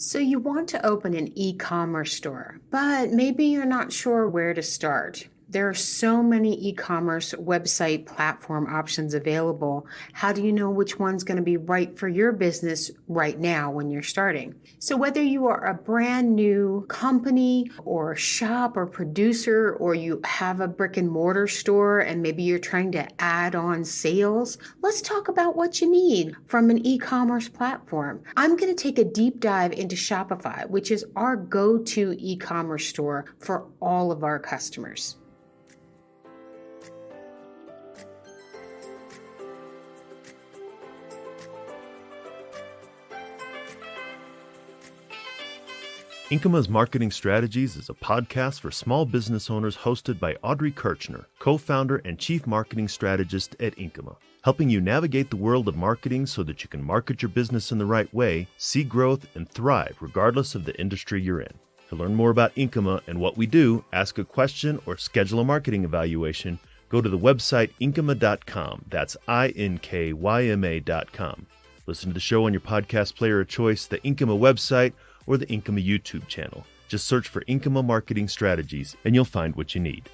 So you want to open an e-commerce store, but maybe you're not sure where to start. There are so many e-commerce website platform options available. How do you know which one's going to be right for your business right now when you're starting? So whether you are a brand new company or shop or producer, or you have a brick and mortar store and maybe you're trying to add on sales, let's talk about what you need from an e-commerce platform. I'm going to take a deep dive into Shopify, which is our go-to e-commerce store for all of our customers. Inkyma's Marketing Strategies is a podcast for small business owners hosted by Audrey Kirchner, co-founder and chief marketing strategist at Inkyma, helping you navigate the world of marketing so that you can market your business in the right way, see growth, and thrive regardless of the industry you're in. To learn more about Inkyma and what we do, ask a question, or schedule a marketing evaluation, go to the website inkyma.com. That's INKYMA.com. Listen to the show on your podcast player of choice, the Inkyma website, or the Inkyma YouTube channel. Just search for Inkyma Marketing Strategies and you'll find what you need.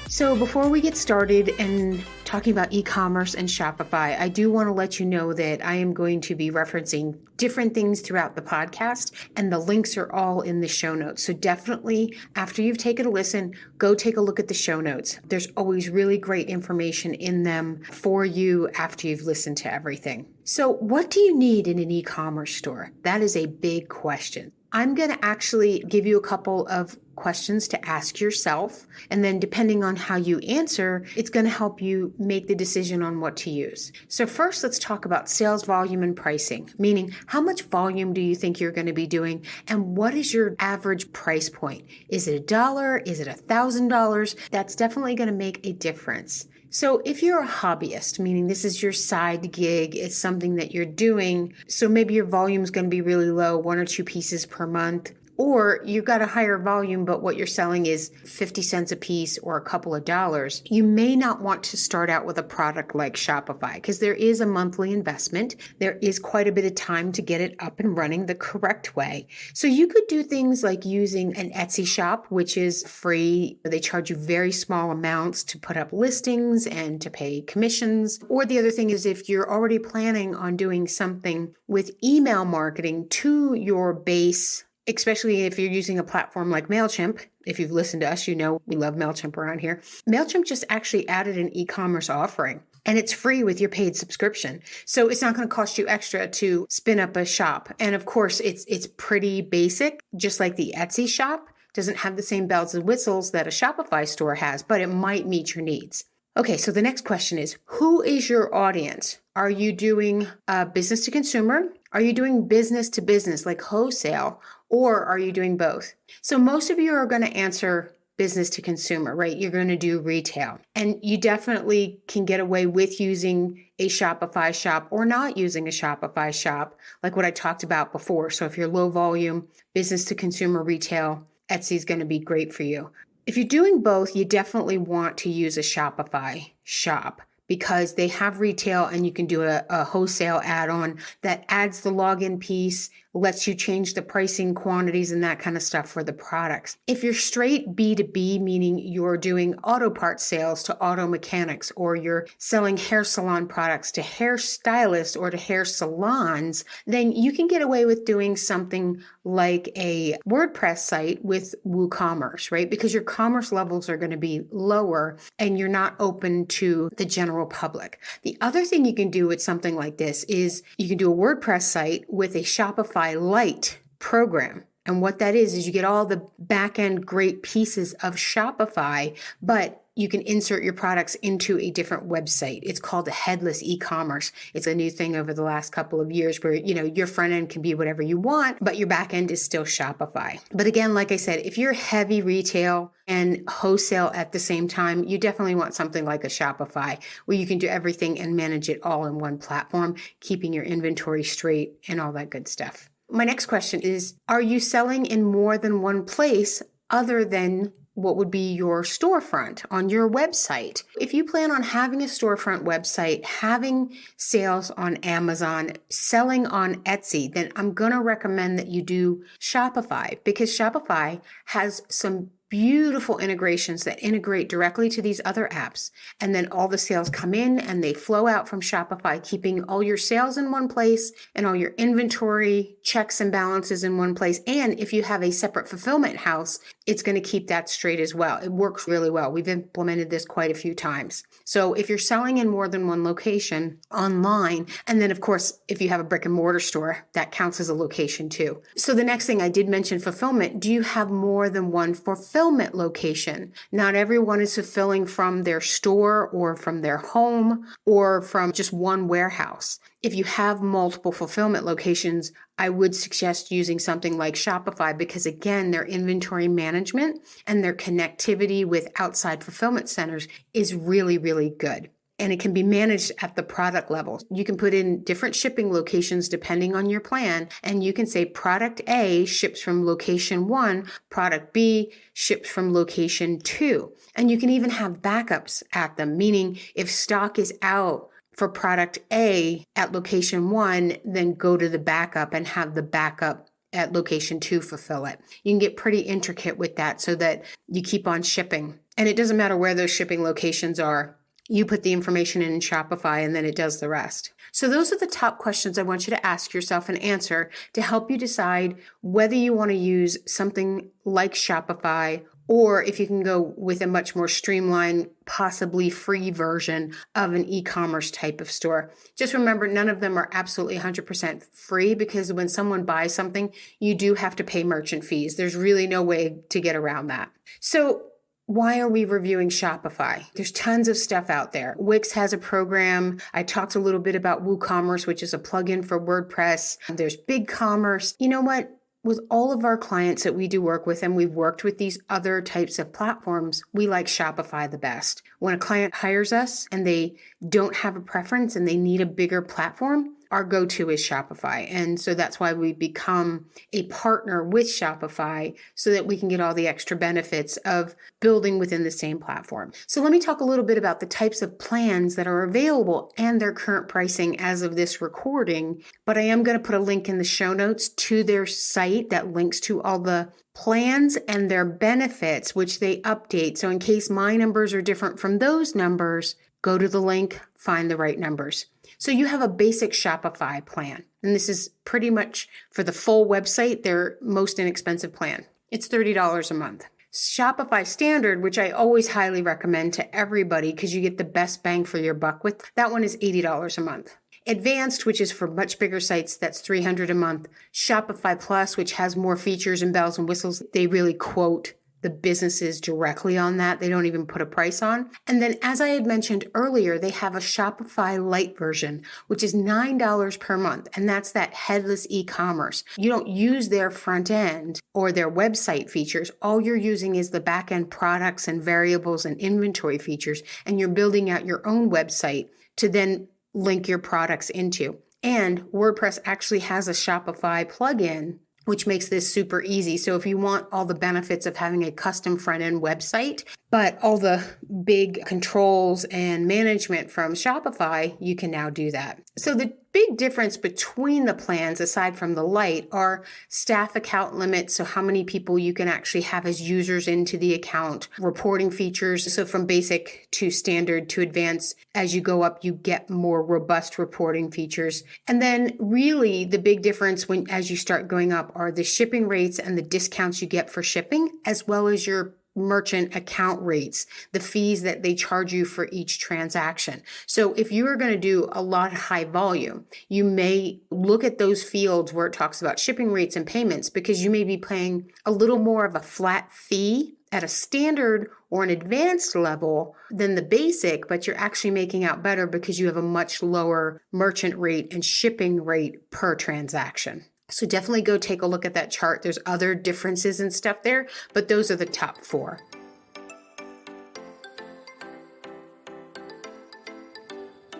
So before we get started and talking about e-commerce and Shopify, I do want to let you know that I am going to be referencing different things throughout the podcast, and the links are all in the show notes. So definitely, after you've taken a listen, go take a look at the show notes. There's always really great information in them for you after you've listened to everything. So what do you need in an e-commerce store? That is a big question. I'm going to actually give you a couple of questions to ask yourself. And then depending on how you answer, it's going to help you make the decision on what to use. So first, let's talk about sales volume and pricing, meaning how much volume do you think you're going to be doing? And what is your average price point? Is it $1? Is it $1,000? That's definitely going to make a difference. So if you're a hobbyist, meaning this is your side gig, it's something that you're doing, so maybe your volume is going to be really low, 1 or 2 pieces per month, or you've got a higher volume, but what you're selling is 50 cents a piece or a couple of dollars, you may not want to start out with a product like Shopify because there is a monthly investment. There is quite a bit of time to get it up and running the correct way. So you could do things like using an Etsy shop, which is free. They charge you very small amounts to put up listings and to pay commissions. Or the other thing is if you're already planning on doing something with email marketing to your base, especially if you're using a platform like MailChimp. If you've listened to us, you know we love MailChimp around here. MailChimp just actually added an e-commerce offering, and it's free with your paid subscription. So it's not going to cost you extra to spin up a shop. And of course, it's pretty basic, just like the Etsy shop. Doesn't have the same bells and whistles that a Shopify store has, but it might meet your needs. Okay, so the next question is, who is your audience? Are you doing business to consumer? Are you doing business to business, like wholesale? Or are you doing both? So most of you are going to answer business to consumer, right? You're going to do retail. And you definitely can get away with using a Shopify shop or not using a Shopify shop, like what I talked about before. So if you're low volume, business to consumer retail, Etsy is going to be great for you. If you're doing both, you definitely want to use a Shopify shop because they have retail and you can do a wholesale add-on that adds the login piece, lets you change the pricing, quantities, and that kind of stuff for the products. If you're straight B2B, meaning you're doing auto parts sales to auto mechanics, or you're selling hair salon products to hairstylists or to hair salons, then you can get away with doing something like a WordPress site with WooCommerce, right? Because your commerce levels are going to be lower and you're not open to the general public. The other thing you can do with something like this is you can do a WordPress site with a Shopify Lite program. And what that is you get all the back-end great pieces of Shopify, but you can insert your products into a different website. It's called a Headless E-Commerce. It's a new thing over the last couple of years where, your front end can be whatever you want, but your back end is still Shopify. But again, like I said, if you're heavy retail and wholesale at the same time, you definitely want something like a Shopify where you can do everything and manage it all in one platform, keeping your inventory straight and all that good stuff. My next question is, are you selling in more than one place other than what would be your storefront on your website. If you plan on having a storefront website, having sales on Amazon, selling on Etsy, then I'm going to recommend that you do Shopify, because Shopify has some beautiful integrations that integrate directly to these other apps. And then all the sales come in and they flow out from Shopify, keeping all your sales in one place and all your inventory checks and balances in one place. And if you have a separate fulfillment house, it's going to keep that straight as well. It works really well. We've implemented this quite a few times. So if you're selling in more than one location online, and then of course, if you have a brick and mortar store, that counts as a location too. So the next thing I did mention, fulfillment. Do you have more than one fulfillment location? Not everyone is fulfilling from their store or from their home or from just one warehouse. If you have multiple fulfillment locations, I would suggest using something like Shopify, because again, their inventory management and their connectivity with outside fulfillment centers is really, really good. And it can be managed at the product level. You can put in different shipping locations depending on your plan. And you can say product A ships from location 1, product B ships from location 2. And you can even have backups at them, meaning if stock is out for product A at location 1, then go to the backup and have the backup at location 2 fulfill it. You can get pretty intricate with that so that you keep on shipping. And it doesn't matter where those shipping locations are. You put the information in Shopify and then it does the rest. So those are the top questions I want you to ask yourself and answer to help you decide whether you want to use something like Shopify, or if you can go with a much more streamlined, possibly free version of an e-commerce type of store. Just remember, none of them are absolutely 100% free, because when someone buys something, you do have to pay merchant fees. There's really no way to get around that. So why are we reviewing Shopify? There's tons of stuff out there. Wix has a program. I talked a little bit about WooCommerce, which is a plugin for WordPress. There's BigCommerce. You know what? With all of our clients that we do work with, and we've worked with these other types of platforms, we like Shopify the best. When a client hires us and they don't have a preference and they need a bigger platform, our go-to is Shopify. And so that's why we become a partner with Shopify, so that we can get all the extra benefits of building within the same platform. So let me talk a little bit about the types of plans that are available and their current pricing as of this recording. But I am going to put a link in the show notes to their site that links to all the plans and their benefits, which they update. So in case my numbers are different from those numbers, go to the link, find the right numbers. So you have a basic Shopify plan, and this is pretty much for the full website, their most inexpensive plan. It's $30 a month. Shopify Standard, which I always highly recommend to everybody because you get the best bang for your buck with, that one is $80 a month. Advanced, which is for much bigger sites, that's $300 a month. Shopify Plus, which has more features and bells and whistles, they really quote the businesses directly on that. They don't even put a price on. And then, as I had mentioned earlier, they have a Shopify Lite version, which is $9 per month. And that's that headless e-commerce. You don't use their front end or their website features. All you're using is the back end products and variables and inventory features. And you're building out your own website to then link your products into. And WordPress actually has a Shopify plugin, which makes this super easy. So if you want all the benefits of having a custom front-end website, but all the big controls and management from Shopify, you can now do that. So the big difference between the plans, aside from the Lite, are staff account limits. So how many people you can actually have as users into the account, reporting features. So from basic to standard to advanced, as you go up, you get more robust reporting features. And then really the big difference as you start going up are the shipping rates and the discounts you get for shipping, as well as your merchant account rates, the fees that they charge you for each transaction. So if you are going to do a lot of high volume, you may look at those fields where it talks about shipping rates and payments, because you may be paying a little more of a flat fee at a standard or an advanced level than the basic, but you're actually making out better because you have a much lower merchant rate and shipping rate per transaction. So definitely go take a look at that chart. There's other differences and stuff there, but those are the top 4.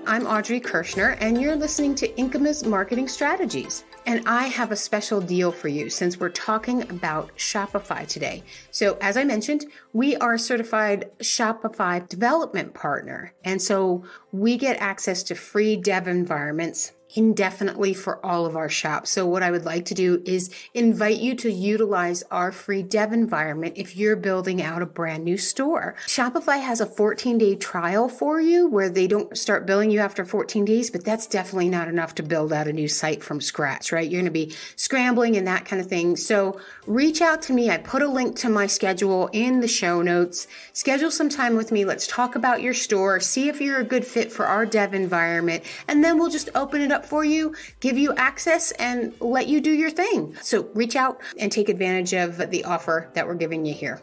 I'm Audrey Kirschner, and you're listening to Inkyma's Marketing Strategies. And I have a special deal for you since we're talking about Shopify today. So as I mentioned, we are a certified Shopify development partner. And so we get access to free dev environments indefinitely for all of our shops. So what I would like to do is invite you to utilize our free dev environment if you're building out a brand new store. Shopify has a 14-day trial for you where they don't start billing you after 14 days, but that's definitely not enough to build out a new site from scratch, right? You're going to be scrambling and that kind of thing. So reach out to me. I put a link to my schedule in the show notes. Schedule some time with me. Let's talk about your store, see if you're a good fit for our dev environment, and then we'll just open it up for you, give you access, and let you do your thing. So reach out and take advantage of the offer that we're giving you here.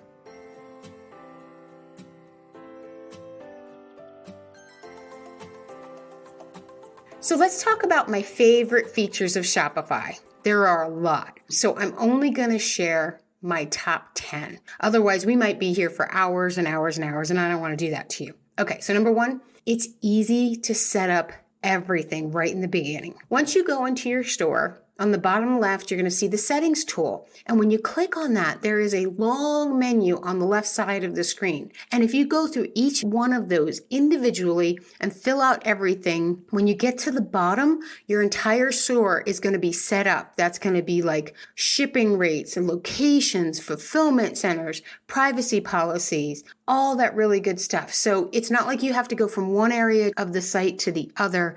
So let's talk about my favorite features of Shopify. There are a lot. So I'm only going to share my top 10. Otherwise, we might be here for hours and hours and hours, and I don't want to do that to you. Okay, so number one, it's easy to set up everything right in the beginning. Once you go into your store, on the bottom left, you're going to see the settings tool. And when you click on that, there is a long menu on the left side of the screen. And if you go through each one of those individually and fill out everything, when you get to the bottom, your entire store is going to be set up. That's going to be like shipping rates and locations, fulfillment centers, privacy policies, all that really good stuff. So it's not like you have to go from one area of the site to the other.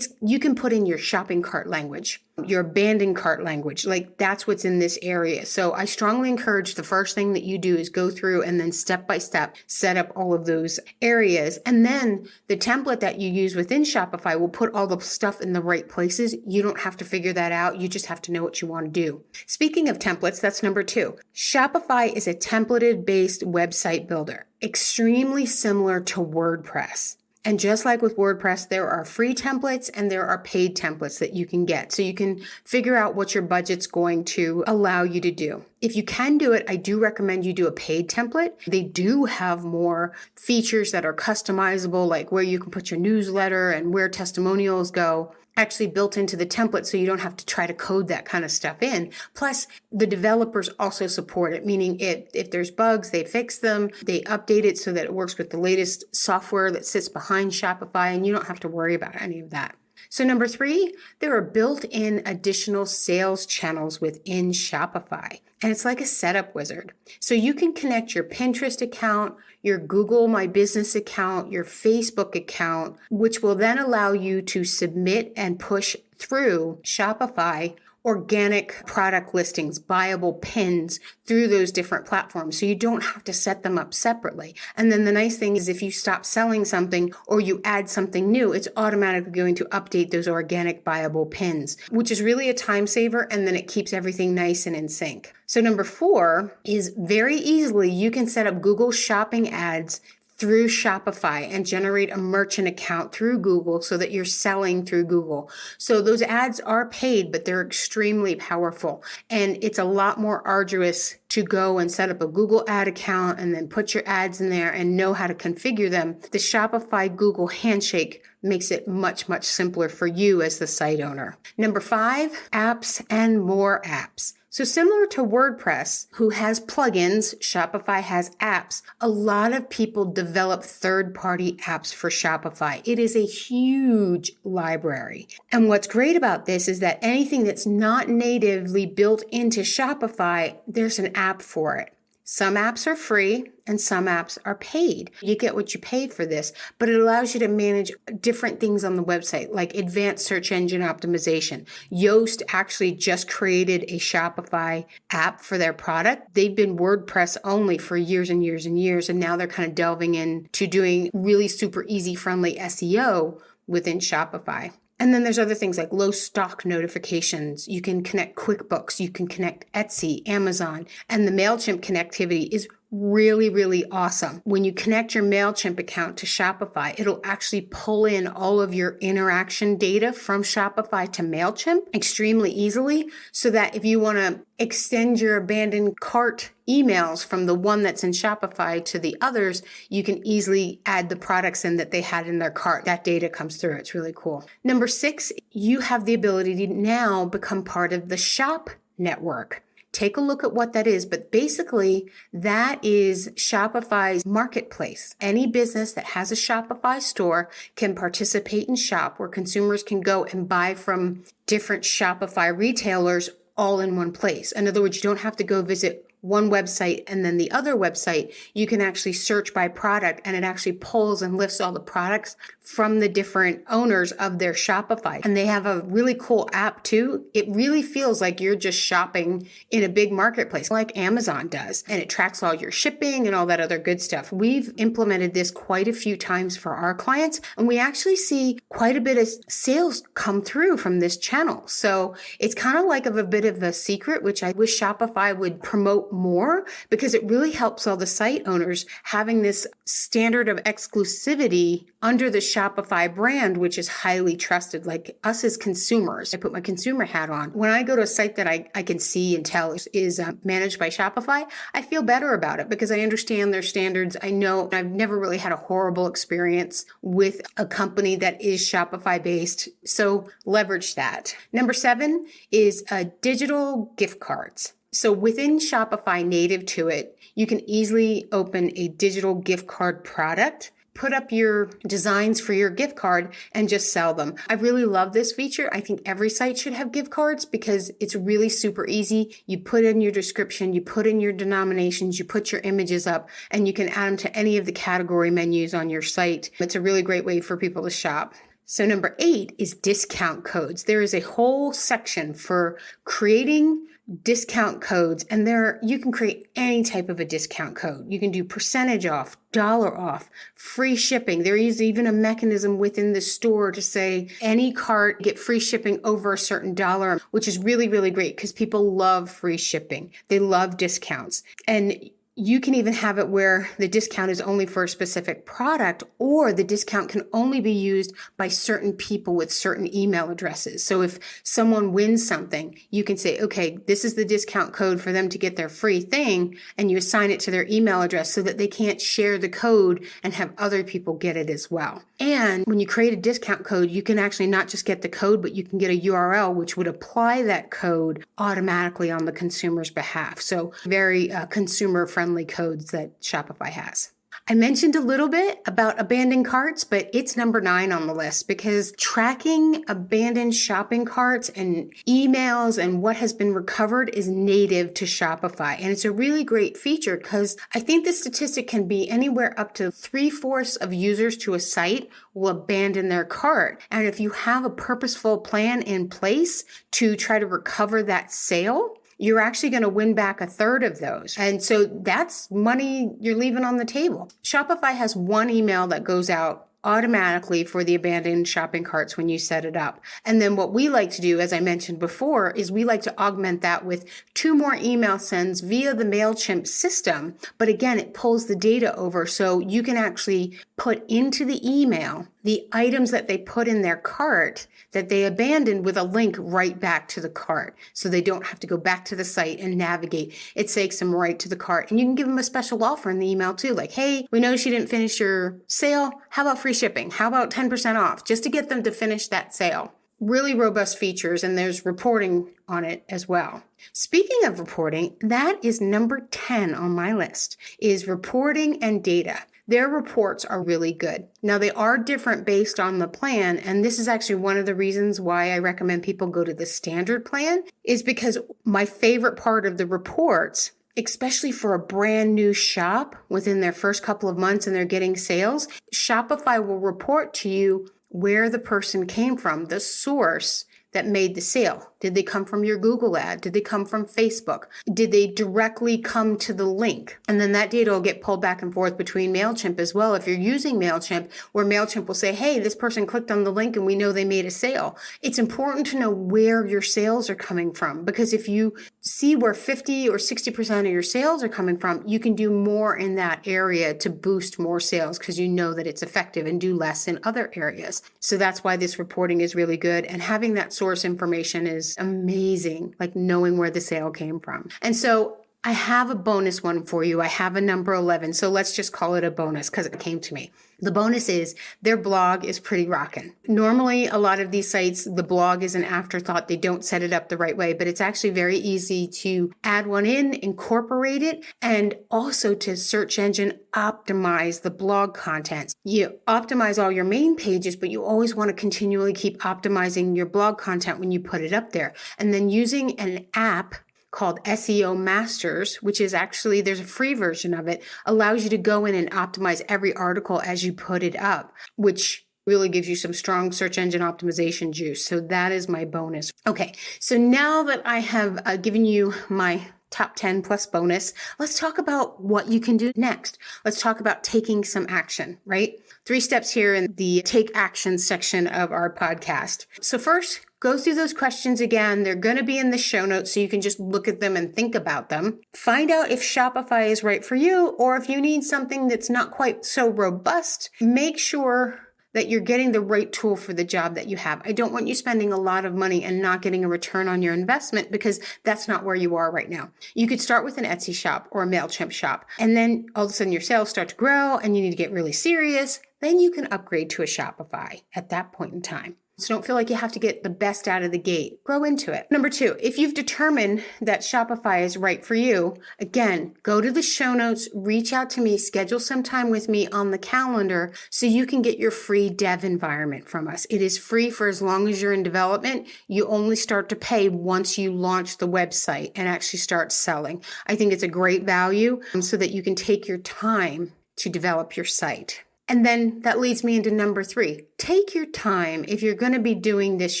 You can put in your shopping cart language, your abandoned cart language. That's what's in this area. So I strongly encourage the first thing that you do is go through and then step by step set up all of those areas. And then the template that you use within Shopify will put all the stuff in the right places. You don't have to figure that out. You just have to know what you want to do. Speaking of templates, that's number two. Shopify is a templated based website builder, extremely similar to WordPress. And just like with WordPress, there are free templates and there are paid templates that you can get. So you can figure out what your budget's going to allow you to do. If you can do it, I do recommend you do a paid template. They do have more features that are customizable, like where you can put your newsletter and where testimonials go, actually built into the template so you don't have to try to code that kind of stuff in. Plus, the developers also support it, meaning if there's bugs, they fix them, they update it so that it works with the latest software that sits behind Shopify, and you don't have to worry about any of that. So number three, there are built-in additional sales channels within Shopify. And it's like a setup wizard. So you can connect your Pinterest account, your Google My Business account, your Facebook account, which will then allow you to submit and push through Shopify organic product listings, buyable pins through those different platforms. So you don't have to set them up separately. And then the nice thing is if you stop selling something or you add something new, it's automatically going to update those organic buyable pins, which is really a time saver. And then it keeps everything nice and in sync. So number four is very easily you can set up Google Shopping ads through Shopify and generate a merchant account through Google so that you're selling through Google. So those ads are paid, but they're extremely powerful. And it's a lot more arduous to go and set up a Google ad account and then put your ads in there and know how to configure them. The Shopify Google handshake makes it much, much simpler for you as the site owner. Number five, apps and more apps. So similar to WordPress, who has plugins, Shopify has apps. A lot of people develop third-party apps for Shopify. It is a huge library. And what's great about this is that anything that's not natively built into Shopify, there's an app for it. Some apps are free and some apps are paid. You get what you pay for this, but it allows you to manage different things on the website, like advanced search engine optimization. Yoast actually just created a Shopify app for their product. They've been WordPress only for years and years and years, and now they're kind of delving into doing really super easy, friendly SEO within Shopify. And then there's other things like low stock notifications. You can connect QuickBooks, you can connect Etsy, Amazon, and the MailChimp connectivity is really, really awesome. When you connect your MailChimp account to Shopify, it'll actually pull in all of your interaction data from Shopify to MailChimp extremely easily, so that if you want to extend your abandoned cart emails from the one that's in Shopify to the others, you can easily add the products in that they had in their cart. That data comes through. It's really cool. Number 6, you have the ability to now become part of the Shop Network. Take a look at what that is, but basically that is Shopify's marketplace. Any business that has a Shopify store can participate in Shop, where consumers can go and buy from different Shopify retailers all in one place. In other words, you don't have to go visit one website and then the other website. You can actually search by product, and it actually pulls and lifts all the products from the different owners of their Shopify. And they have a really cool app too. It really feels like you're just shopping in a big marketplace like Amazon does. And it tracks all your shipping and all that other good stuff. We've implemented this quite a few times for our clients, and we actually see quite a bit of sales come through from this channel. So it's kind of like a bit of a secret, which I wish Shopify would promote more, because it really helps all the site owners having this standard of exclusivity under the Shopify brand, which is highly trusted, like us as consumers. I put my consumer hat on. When I go to a site that I can see and tell is managed by Shopify, I feel better about it because I understand their standards. I know I've never really had a horrible experience with a company that is Shopify based. So leverage that. Number 7 is digital gift cards. So within Shopify native to it, you can easily open a digital gift card product, put up your designs for your gift card, and just sell them. I really love this feature. I think every site should have gift cards because it's really super easy. You put in your description, you put in your denominations, you put your images up, and you can add them to any of the category menus on your site. It's a really great way for people to shop. So number 8 is discount codes. There is a whole section for creating discount codes, and there you can create any type of a discount code. You can do percentage off, dollar off, free shipping. There is even a mechanism within the store to say any cart get free shipping over a certain dollar, which is really, really great because people love free shipping. They love discounts. And you can even have it where the discount is only for a specific product, or the discount can only be used by certain people with certain email addresses. So if someone wins something, you can say, okay, this is the discount code for them to get their free thing, and you assign it to their email address so that they can't share the code and have other people get it as well. And when you create a discount code, you can actually not just get the code, but you can get a URL which would apply that code automatically on the consumer's behalf. So very consumer-friendly codes that Shopify has. I mentioned a little bit about abandoned carts, but it's number 9 on the list because tracking abandoned shopping carts and emails and what has been recovered is native to Shopify. And it's a really great feature because I think the statistic can be anywhere up to 3/4 of users to a site will abandon their cart. And if you have a purposeful plan in place to try to recover that sale, you're actually going to win back 1/3 of those. And so that's money you're leaving on the table. Shopify has one email that goes out automatically for the abandoned shopping carts when you set it up. And then what we like to do, as I mentioned before, is we like to augment that with 2 more email sends via the MailChimp system. But again, it pulls the data over so you can actually put into the email the items that they put in their cart that they abandoned with a link right back to the cart. So they don't have to go back to the site and navigate. It takes them right to the cart. And you can give them a special offer in the email too. Like, hey, we know she didn't finish your sale. How about free shipping? How about 10% off? Just to get them to finish that sale. Really robust features, and there's reporting on it as well. Speaking of reporting, that is number 10 on my list, is reporting and data. Their reports are really good. Now, they are different based on the plan, and this is actually one of the reasons why I recommend people go to the standard plan, is because my favorite part of the reports, especially for a brand new shop within their first couple of months and they're getting sales, Shopify will report to you where the person came from, the source that made the sale. Did they come from your Google ad? Did they come from Facebook? Did they directly come to the link? And then that data will get pulled back and forth between MailChimp as well. If you're using MailChimp, where MailChimp will say, hey, this person clicked on the link and we know they made a sale. It's important to know where your sales are coming from, because if you see where 50 or 60% of your sales are coming from, you can do more in that area to boost more sales because you know that it's effective, and do less in other areas. So that's why this reporting is really good. And having that source information is amazing, like knowing where the sale came from. And so I have a bonus one for you. I have a number 11. So let's just call it a bonus because it came to me. The bonus is their blog is pretty rockin'. Normally, a lot of these sites, the blog is an afterthought. They don't set it up the right way, but it's actually very easy to add one in, incorporate it, and also to search engine optimize the blog content. You optimize all your main pages, but you always want to continually keep optimizing your blog content when you put it up there. And then using an app called SEO Masters, which is actually, there's a free version of it, allows you to go in and optimize every article as you put it up, which really gives you some strong search engine optimization juice. So that is my bonus. Okay, so now that I have given you my top 10 plus bonus, let's talk about what you can do next. Let's talk about taking some action, right? 3 steps here in the take action section of our podcast. So first, go through those questions again. They're going to be in the show notes so you can just look at them and think about them. Find out if Shopify is right for you, or if you need something that's not quite so robust. Make sure that you're getting the right tool for the job that you have. I don't want you spending a lot of money and not getting a return on your investment, because that's not where you are right now. You could start with an Etsy shop or a MailChimp shop, and then all of a sudden your sales start to grow and you need to get really serious. Then you can upgrade to a Shopify at that point in time. So don't feel like you have to get the best out of the gate. Grow into it. Number 2, if you've determined that Shopify is right for you, again, go to the show notes, reach out to me, schedule some time with me on the calendar so you can get your free dev environment from us. It is free for as long as you're in development. You only start to pay once you launch the website and actually start selling. I think it's a great value so that you can take your time to develop your site. And then that leads me into number 3. Take your time if you're going to be doing this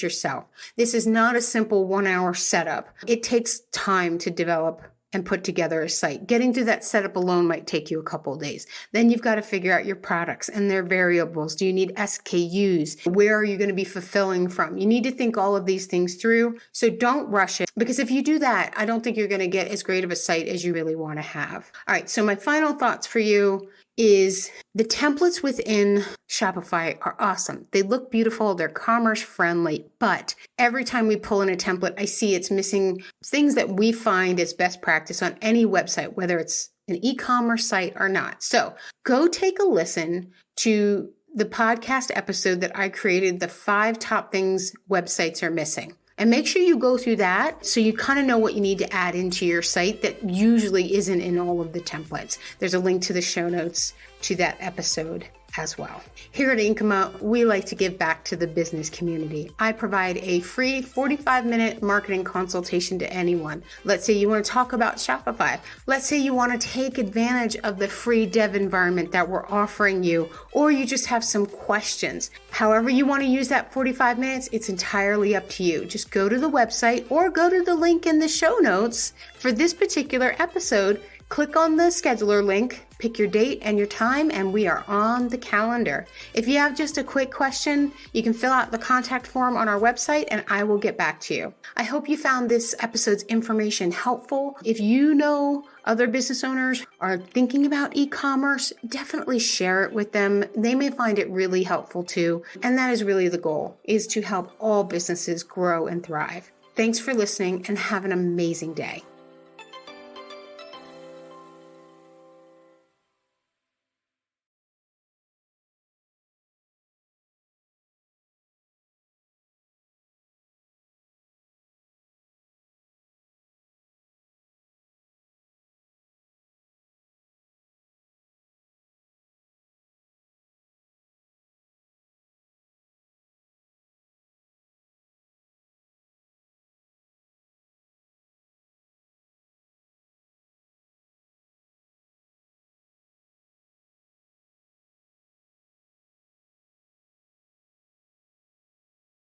yourself. This is not a simple 1-hour setup. It takes time to develop and put together a site. Getting through that setup alone might take you a couple of days. Then you've got to figure out your products and their variables. Do you need SKUs? Where are you going to be fulfilling from? You need to think all of these things through. So don't rush it, because if you do that, I don't think you're going to get as great of a site as you really want to have. All right, so my final thoughts for you is the templates within Shopify are awesome. They look beautiful. They're commerce friendly, but every time we pull in a template, I see it's missing things that we find as best practice on any website, whether it's an e-commerce site or not. So go take a listen to the podcast episode that I created, the 5 top things websites are missing. And make sure you go through that so you kind of know what you need to add into your site that usually isn't in all of the templates. There's a link to the show notes to that episode as well. Here at Inkyma, we like to give back to the business community. I provide a free 45-minute marketing consultation to anyone. Let's say you want to talk about Shopify. Let's say you want to take advantage of the free dev environment that we're offering you, or you just have some questions. However you want to use that 45 minutes, it's entirely up to you. Just go to the website or go to the link in the show notes for this particular episode. Click on the scheduler link, pick your date and your time, and we are on the calendar. If you have just a quick question, you can fill out the contact form on our website and I will get back to you. I hope you found this episode's information helpful. If you know other business owners are thinking about e-commerce, definitely share it with them. They may find it really helpful too. And that is really the goal, is to help all businesses grow and thrive. Thanks for listening and have an amazing day.